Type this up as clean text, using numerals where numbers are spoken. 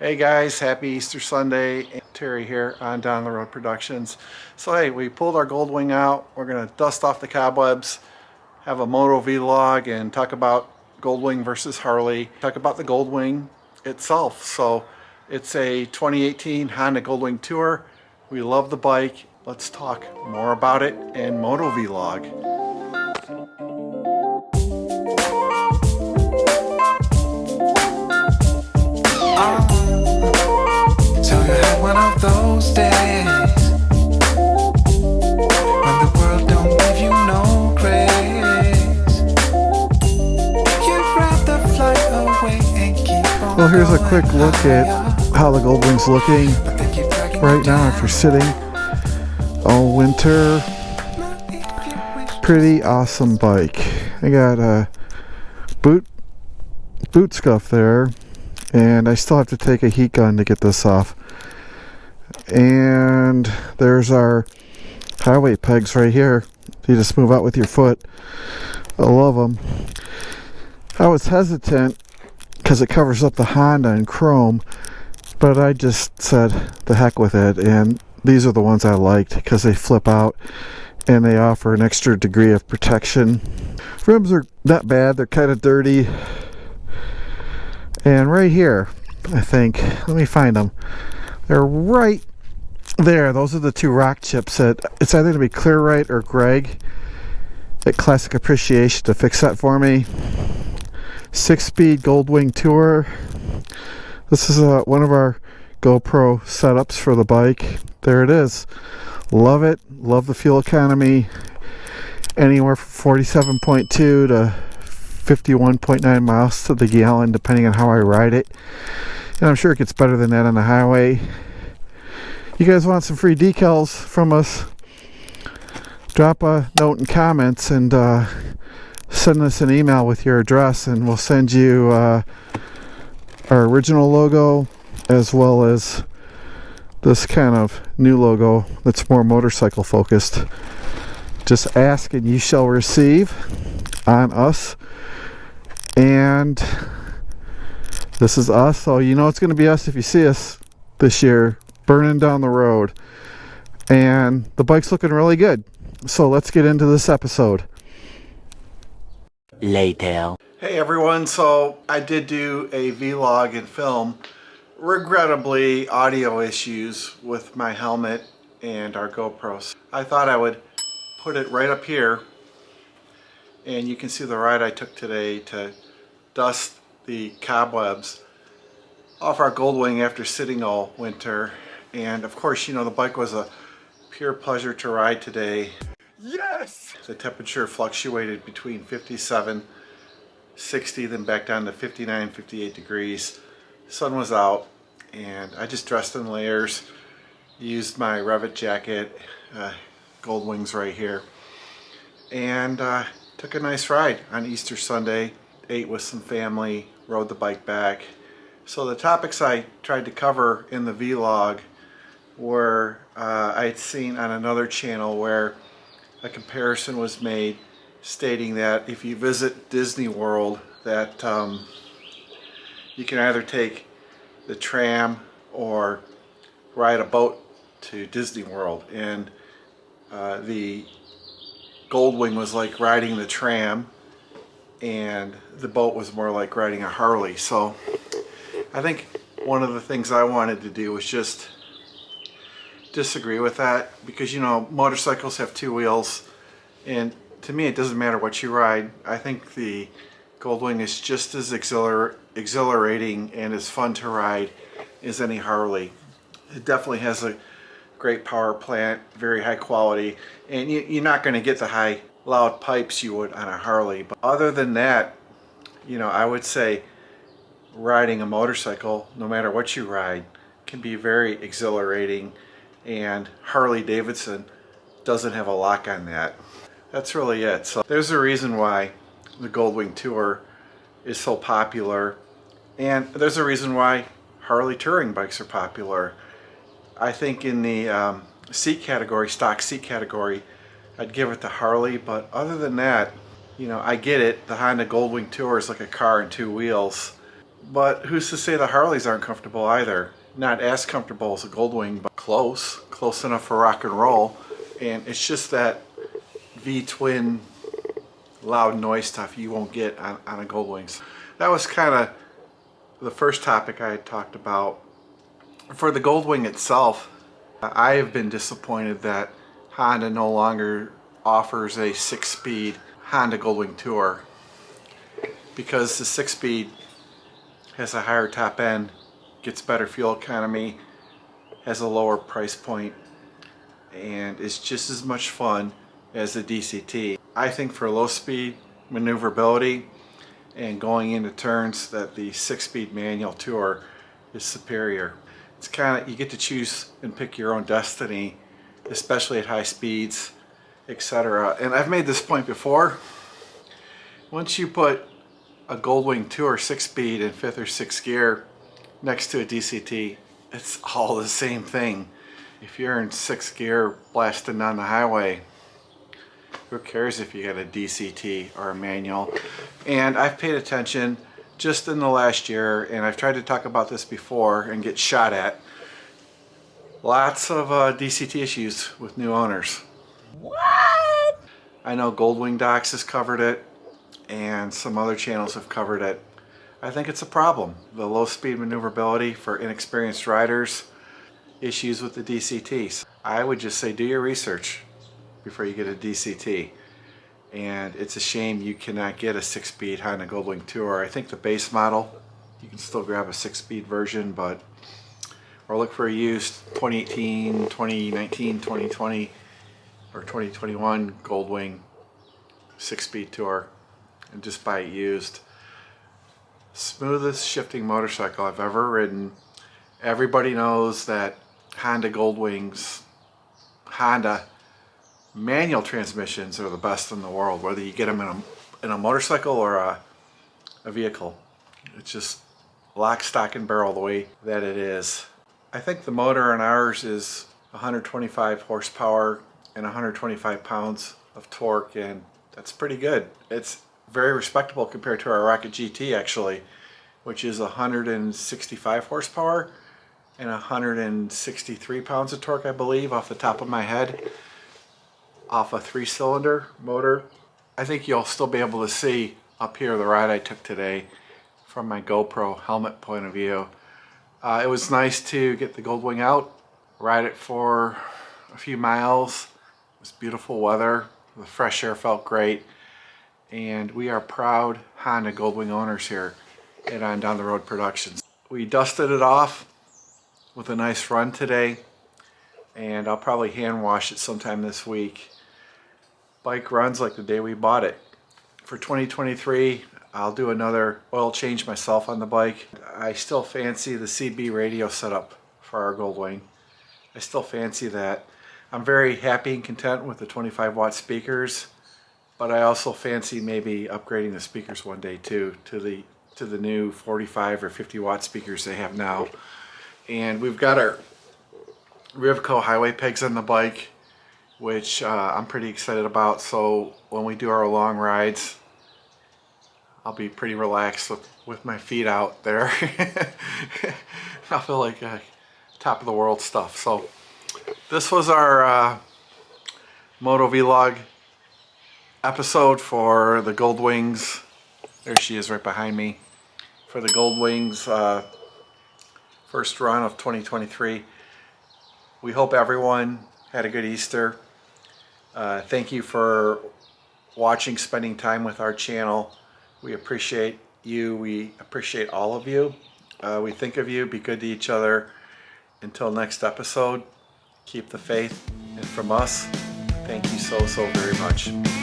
Hey guys, happy Easter Sunday. Terry here on Down the Road Productions. So hey, we pulled our Goldwing out. We're gonna dust off the cobwebs, have a Moto vlog and talk about Goldwing versus Harley. Talk about the Goldwing itself. So it's a 2018 Honda Goldwing Tour. We love the bike. Let's talk more about it and Moto vlog. So you had one of those days when the world don't give you no grace. You'd rather fly away and keep on. Well, here's a quick look at how the Goldwing's looking right now after sitting all winter. Pretty awesome bike. I got a boot scuff there, and I still have to take a heat gun to get this off. And there's our highway pegs right here. You just move out with your foot. I love them. I was hesitant because it covers up the Honda in chrome, but I just said the heck with it, and these are the ones I liked because they flip out and they offer an extra degree of protection. Rims are not bad, they're kind of dirty. And right here, I think, let me find them. They're right there. Those are the two rock chips that it's either going to be Clear or Greg at Classic Appreciation to fix that for me. 6-speed Goldwing Tour. This is one of our GoPro setups for the bike. There it is. Love it. Love the fuel economy. Anywhere from 47.2 to 51.9 miles to the gallon, depending on how I ride it. And I'm sure it gets better than that on the highway. You guys want some free decals from us? Drop a note in comments and send us an email with your address, and we'll send you our original logo as well as this kind of new logo that's more motorcycle focused. Just ask and you shall receive on us. And this is us, so you know it's going to be us if you see us this year burning down the road. And the bike's looking really good, so let's get into this episode. Later. Hey everyone, so I did do a vlog and film. Regrettably, audio issues with my helmet and our GoPros. I thought I would put it right up here, and you can see the ride I took today to dust the cobwebs off our Goldwing after sitting all winter. And of course, you know, the bike was a pure pleasure to ride today. Yes! The temperature fluctuated between 57, 60, then back down to 59, 58 degrees. Sun was out, and I just dressed in layers, used my Revit jacket, Goldwings right here, and took a nice ride on Easter Sunday. Ate with some family, rode the bike back. So the topics I tried to cover in the vlog were I'd seen on another channel where a comparison was made stating that if you visit Disney World that you can either take the tram or ride a boat to Disney World, and the Goldwing was like riding the tram and the boat was more like riding a Harley. So I think one of the things I wanted to do was just disagree with that, because you know, motorcycles have two wheels, and to me it doesn't matter what you ride. I think the Goldwing is just as exhilarating and as fun to ride as any Harley. It definitely has a great power plant, very high quality, and you're not going to get the high loud pipes you would on a Harley. But other than that, you know, I would say riding a motorcycle, no matter what you ride, can be very exhilarating, and Harley Davidson doesn't have a lock on that. That's really it. So there's a reason why the Goldwing Tour is so popular, and there's a reason why Harley touring bikes are popular. I think in the seat category, stock seat category, I'd give it to Harley, but other than that, you know, I get it. The Honda Goldwing Tour is like a car and two wheels, But who's to say the Harleys aren't comfortable either? Not as comfortable as a Goldwing, but close enough for rock and roll. And it's just that V-twin loud noise stuff you won't get on a Goldwing. So that was kind of the first topic I had talked about. For the Goldwing itself, I have been disappointed that Honda no longer offers a 6-speed Honda Goldwing Tour, because the 6-speed has a higher top end, gets better fuel economy, has a lower price point, and is just as much fun as the DCT. I think for low speed maneuverability and going into turns that the 6-speed manual Tour is superior. It's kind of, you get to choose and pick your own destiny, especially at high speeds, etc. And I've made this point before. Once you put a Goldwing Tour 6-speed in 5th or 6th gear next to a DCT, it's all the same thing. If you're in 6th gear blasting down the highway, who cares if you got a DCT or a manual? And I've paid attention just in the last year, and I've tried to talk about this before and get shot at. Lots of DCT issues with new owners. What? I know Goldwing Docs has covered it, and some other channels have covered it. I think it's a problem. The low speed maneuverability for inexperienced riders, issues with the DCTs. I would just say do your research before you get a DCT. And it's a shame you cannot get a 6-speed Honda Goldwing Tour. I think the base model, you can still grab a 6-speed version, but or look for a used 2018, 2019, 2020, or 2021 Goldwing 6-speed Tour and just buy it used. Smoothest shifting motorcycle I've ever ridden. Everybody knows that Honda Goldwings, Honda manual transmissions are the best in the world, whether you get them in a motorcycle or a vehicle. It's just lock, stock, and barrel the way that it is. I think the motor on ours is 125 horsepower and 125 pounds of torque, and that's pretty good. It's very respectable compared to our Rocket GT actually, which is 165 horsepower and 163 pounds of torque, I believe, off the top of my head, off a 3-cylinder motor. I think you'll still be able to see up here the ride I took today from my GoPro helmet point of view. It was nice to get the Goldwing out, ride it for a few miles. It was beautiful weather. The fresh air felt great. And we are proud Honda Goldwing owners here at On Down the Road Productions. We dusted it off with a nice run today, and I'll probably hand wash it sometime this week. Bike runs like the day we bought it. For 2023, I'll do another oil change myself on the bike. I still fancy the CB radio setup for our Goldwing. I still fancy that. I'm very happy and content with the 25-watt speakers, but I also fancy maybe upgrading the speakers one day too to the new 45 or 50-watt speakers they have now. And we've got our Rivco highway pegs on the bike, which I'm pretty excited about. So when we do our long rides, I'll be pretty relaxed with my feet out there. I feel like top of the world stuff. So this was our Moto Vlog episode for the Goldwings. There she is right behind me. For the Goldwings first run of 2023. We hope everyone had a good Easter. Thank you for watching, spending time with our channel. We appreciate you. We appreciate all of you. We think of you. Be good to each other. Until next episode, keep the faith. And from us, thank you so very much.